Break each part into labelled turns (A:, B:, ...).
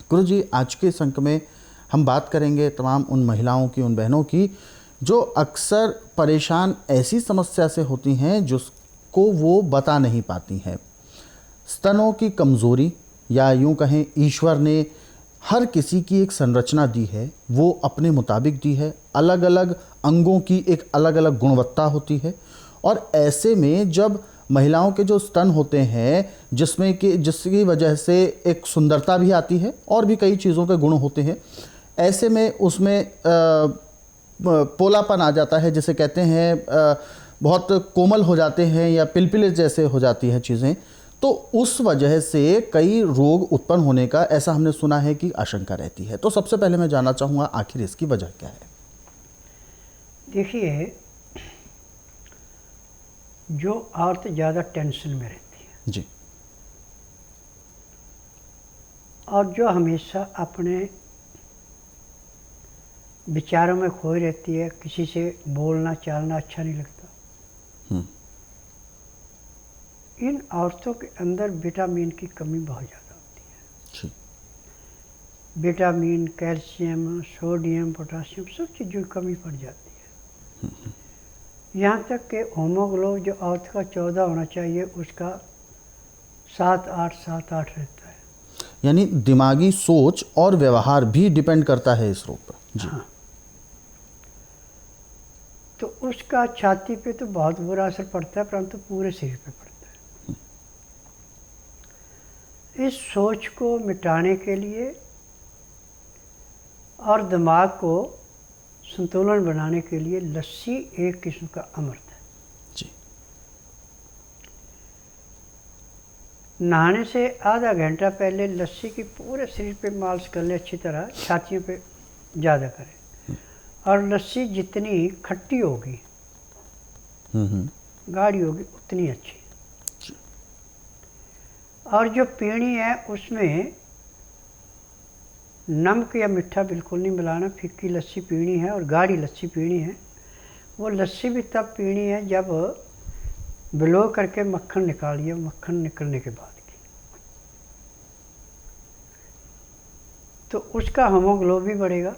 A: गुरुजी, आज के इस अंक में हम बात करेंगे तमाम उन महिलाओं की, उन बहनों की जो अक्सर परेशान ऐसी समस्या से होती हैं जिसको वो बता नहीं पाती हैं। स्तनों की कमज़ोरी, या यूं कहें ईश्वर ने हर किसी की एक संरचना दी है, वो अपने मुताबिक दी है। अलग अलग अंगों की एक अलग अलग गुणवत्ता होती है, और ऐसे में जब महिलाओं के जो स्तन होते हैं, जिसकी वजह से एक सुंदरता भी आती है और भी कई चीज़ों के गुण होते हैं, ऐसे में उसमें पोलापन आ जाता है, जिसे कहते हैं बहुत कोमल हो जाते हैं या पिलपिले जैसे हो जाती है चीज़ें। तो उस वजह से कई रोग उत्पन्न होने का, ऐसा हमने सुना है कि आशंका रहती है। तो सबसे पहले मैं जानना चाहूँगा, आखिर इसकी वजह क्या है?
B: देखिए, जो औरत ज़्यादा टेंशन में रहती है
A: जी,
B: और जो हमेशा अपने विचारों में खोई रहती है, किसी से बोलना चालना अच्छा नहीं लगता, इन औरतों के अंदर विटामिन की कमी बहुत ज़्यादा होती है।
A: जी।
B: विटामिन, कैल्शियम, सोडियम, पोटासियम सब चीज़ों की कमी पड़ जाती है। यहाँ तक कि होमोग्लोबिन जो औरत का 14 होना चाहिए, उसका 7-8 रहता है।
A: यानी दिमागी सोच और व्यवहार भी डिपेंड करता है इस रोग पर। जी।
B: हाँ, तो उसका छाती पे तो बहुत बुरा असर पड़ता है, परंतु पूरे शरीर पे पड़ता है। इस सोच को मिटाने के लिए और दिमाग को संतुलन बनाने के लिए लस्सी एक किस्म का अमृत है।
A: जी।
B: नहाने से आधा घंटा पहले लस्सी की पूरे शरीर पे मालिश कर ले, अच्छी तरह छातियों पे ज़्यादा करें। और लस्सी जितनी खट्टी होगी, गाढ़ी होगी, उतनी अच्छी। और जो पीनी है उसमें नमक या मीठा बिल्कुल नहीं मिलाना। फिक्की लस्सी पीनी है और गाढ़ी लस्सी पीनी है। वो लस्सी भी तब पीनी है जब बिलो करके मक्खन निकालिए, मक्खन निकलने के बाद की, तो उसका हीमोग्लोबिन भी बढ़ेगा।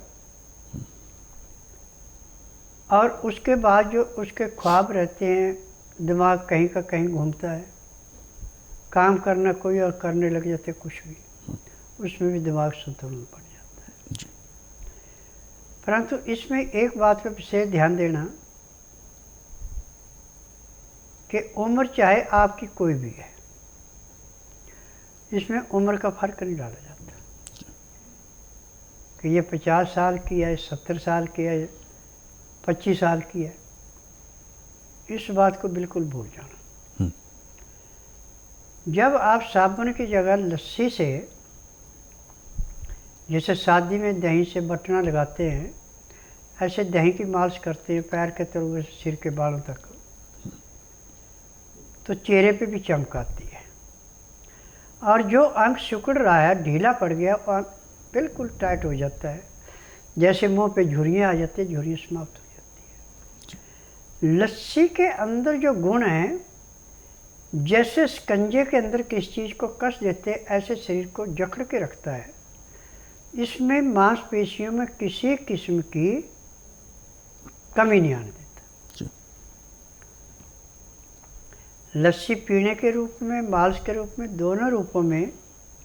B: और उसके बाद जो उसके ख्वाब रहते हैं, दिमाग कहीं का कहीं घूमता है, काम करना कोई और करने लग जाते कुछ भी, उसमें भी दिमाग संतुलन पड़ जाता है। परंतु इसमें एक बात पर विशेष ध्यान देना कि उम्र चाहे आपकी कोई भी है, इसमें उम्र का फर्क नहीं डाला जाता कि ये 50 साल की है, 70 साल की है, 25 साल की है। इस बात को बिल्कुल भूल जाना। जब आप साबुन की जगह लस्सी से, जैसे शादी में दही से बटना लगाते हैं, ऐसे दही की मालिश करते हैं पैर के तलवे से सिर के बालों तक, तो चेहरे पे भी चमक आती है। और जो अंग सिकुड़ रहा है, ढीला पड़ गया, और बिल्कुल टाइट हो जाता है, जैसे मुंह पे झुर्रियाँ आ जाती है, झुर्रियाँ समाप्त हो जाती है। लस्सी के अंदर जो गुण हैं, जैसे स्कंजे के अंदर किस चीज़ को कस देते ऐसे शरीर को जकड़ के रखता है। इसमें मांसपेशियों में किसी किस्म की कमी नहीं आने देता। लस्सी पीने के रूप में, मालिश के रूप में, दोनों रूपों में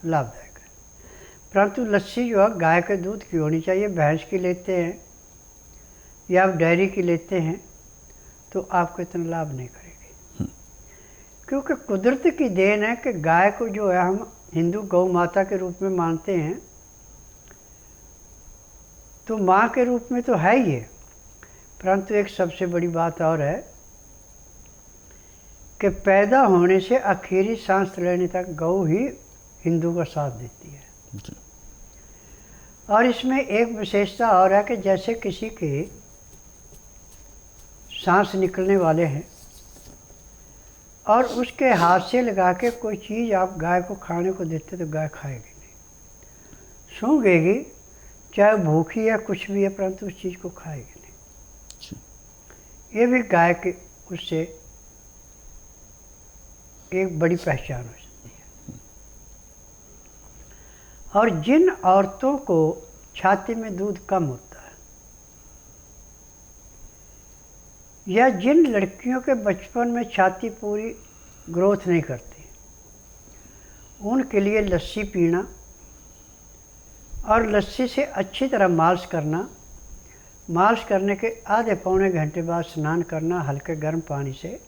B: लाभदायक है। परंतु लस्सी जो है गाय के दूध की होनी चाहिए। भैंस की लेते हैं या आप डेयरी की लेते हैं तो आपको इतना लाभ नहीं करेगी, क्योंकि कुदरत की देन है कि गाय को जो है हम हिंदू गौ माता के रूप में मानते हैं, तो माँ के रूप में तो है ही है। परंतु एक सबसे बड़ी बात और है कि पैदा होने से आखिरी सांस लेने तक गौ ही हिंदू का साथ देती है। और इसमें एक विशेषता और है कि जैसे किसी के सांस निकलने वाले हैं और उसके हाथ से लगा के कोई चीज़ आप गाय को खाने को देते तो गाय खाएगी नहीं, सूंघेगी, चाहे भूखी है कुछ भी है, परंतु उस चीज़ को खाएगी नहीं। ये भी गाय के उससे एक बड़ी पहचान हो सकती है। और जिन औरतों को छाती में दूध कम होता है या जिन लड़कियों के बचपन में छाती पूरी ग्रोथ नहीं करती, उनके लिए लस्सी पीना और लस्सी से अच्छी तरह मालिश करना, मालिश करने के आधे पौने घंटे बाद स्नान करना हल्के गर्म पानी से,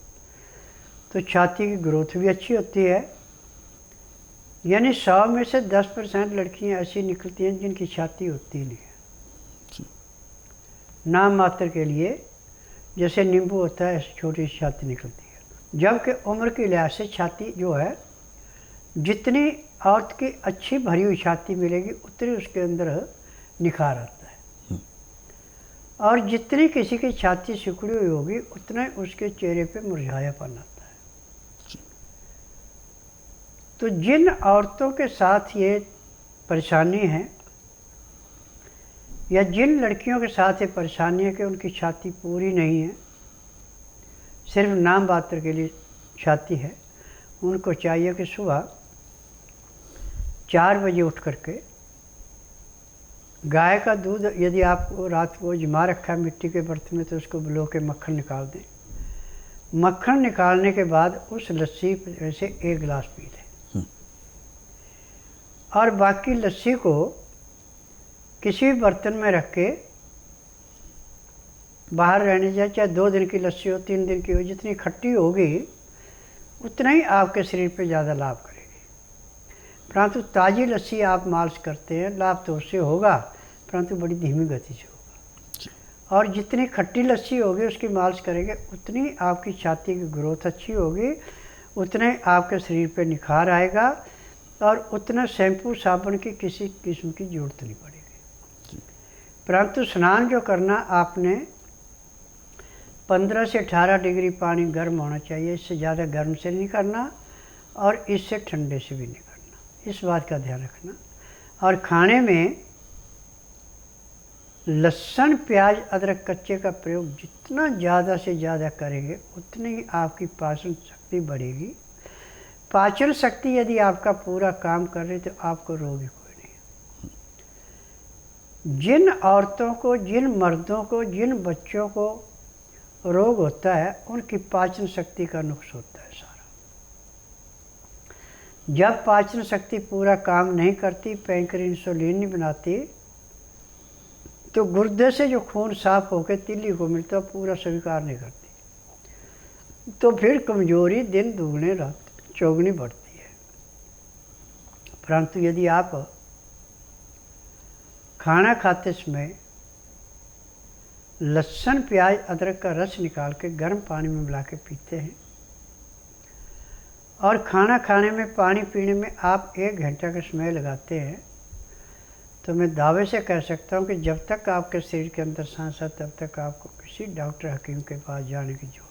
B: तो छाती की ग्रोथ भी अच्छी होती है। यानी 100 में से 10% लड़कियां ऐसी निकलती हैं जिनकी छाती होती नहीं है। नाम मात्र के लिए जैसे नींबू होता है ऐसी छोटी सी छाती निकलती है। जबकि उम्र के लिहाज से छाती जो है, जितनी औरत की अच्छी भरी हुई छाती मिलेगी उतनी उसके अंदर निखार आता है, और जितनी किसी की छाती सिकुड़ी हुई होगी उतना ही उसके चेहरे पे मुरझायापन आता है। तो जिन औरतों के साथ ये परेशानी है या जिन लड़कियों के साथ ये परेशानी है कि उनकी छाती पूरी नहीं है, सिर्फ नाम मात्र के लिए छाती है, उनको चाहिए कि सुबह 4 बजे उठ करके गाय का दूध, यदि आपको रात को जमा रखा है मिट्टी के बर्तन में, तो उसको बिलो के मक्खन निकाल दें। मक्खन निकालने के बाद उस लस्सी से 1 गिलास पी लें और बाकी लस्सी को किसी बर्तन में रख के बाहर रहने जाए। चाहे 2 दिन की लस्सी हो, 3 दिन की हो, जितनी खट्टी होगी उतना ही आपके शरीर पे ज़्यादा लाभ करेगी। परंतु ताज़ी लस्सी आप मालिश करते हैं, लाभ तो उससे होगा परंतु बड़ी धीमी गति से होगा। और जितनी खट्टी लस्सी होगी उसकी मालिश करेंगे उतनी आपकी छाती की ग्रोथ अच्छी होगी, उतने आपके शरीर पे निखार आएगा और उतना शैम्पू साबुन की किसी किस्म की ज़रूरत नहीं पड़ेगी। परंतु स्नान जो करना आपने 15 से 18 डिग्री पानी गर्म होना चाहिए, इससे ज़्यादा गर्म से नहीं करना और इससे ठंडे से भी नहीं करना, इस बात का ध्यान रखना। और खाने में लहसुन, प्याज, अदरक, कच्चे का प्रयोग जितना ज़्यादा से ज़्यादा करेंगे उतनी ही आपकी पाचन शक्ति बढ़ेगी। पाचन शक्ति यदि आपका पूरा काम कर रही तो आपको रोग ही कोई नहीं। जिन औरतों को, जिन मर्दों को, जिन बच्चों को रोग होता है उनकी पाचन शक्ति का नुक्स होता है सारा। जब पाचन शक्ति पूरा काम नहीं करती, पैंक्रियास इंसुलिन नहीं बनाती, तो गुर्दे से जो खून साफ होकर तिल्ली को मिलता है पूरा स्वीकार नहीं करती, तो फिर कमजोरी दिन दुगने रात चौगुनी बढ़ती है। परंतु यदि आप खाना खाते समय लहसुन, प्याज, अदरक का रस निकाल के गर्म पानी में मिला के पीते हैं और खाना खाने में, पानी पीने में आप 1 घंटा का समय लगाते हैं, तो मैं दावे से कह सकता हूँ कि जब तक आपके शरीर के अंदर सांस है तब तक आपको किसी डॉक्टर हकीम के पास जाने की जरूरत